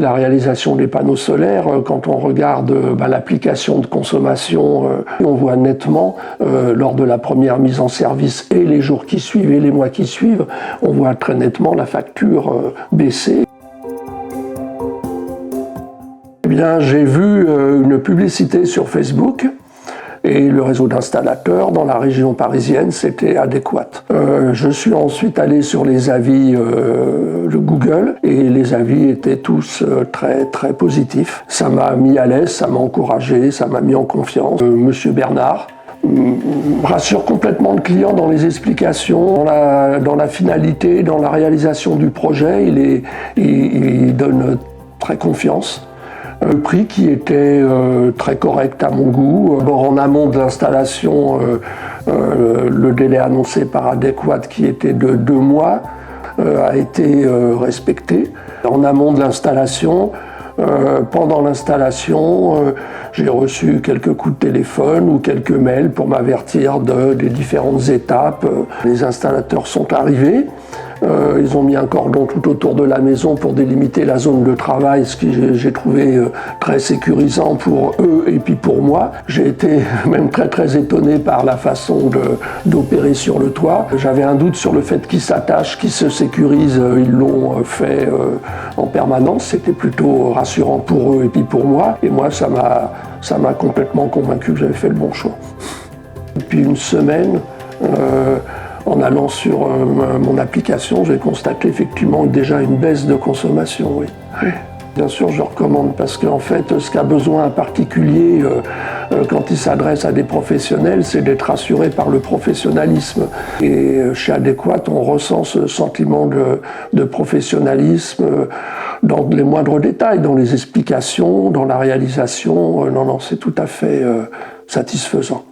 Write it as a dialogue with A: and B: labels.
A: la réalisation des panneaux solaires, quand on regarde l'application de consommation, on voit nettement, lors de la première mise en service et les jours qui suivent et les mois qui suivent, on voit très nettement la facture baisser. Eh bien, j'ai vu une publicité sur Facebook et le réseau d'installateurs dans la région parisienne, c'était adéquat. Je suis ensuite allé sur les avis de Google et les avis étaient tous très très positifs. Ça m'a mis à l'aise, ça m'a encouragé, ça m'a mis en confiance. Monsieur Bernard rassure complètement le client dans les explications, dans la finalité, dans la réalisation du projet. Il donne très confiance. Le prix qui était très correct à mon goût. En amont de l'installation, le délai annoncé par Adéquat, qui était de 2 mois, a été respecté. En amont de l'installation, pendant l'installation, j'ai reçu quelques coups de téléphone ou quelques mails pour m'avertir des différentes étapes. Les installateurs sont arrivés. Ils ont mis un cordon tout autour de la maison pour délimiter la zone de travail, ce que j'ai trouvé très sécurisant pour eux et puis pour moi. J'ai été même très très étonné par la façon d'opérer sur le toit. J'avais un doute sur le fait qu'ils s'attachent, qu'ils se sécurisent. Ils l'ont fait en permanence. C'était plutôt rassurant pour eux et puis pour moi. Et moi, ça m'a complètement convaincu que j'avais fait le bon choix. Depuis une semaine, en allant sur mon application, j'ai constaté effectivement déjà une baisse de consommation, oui. Bien sûr, je recommande parce qu'en fait, ce qu'a besoin un particulier quand il s'adresse à des professionnels, c'est d'être rassuré par le professionnalisme. Et chez Adéquat, on ressent ce sentiment de professionnalisme dans les moindres détails, dans les explications, dans la réalisation. Non, c'est tout à fait satisfaisant.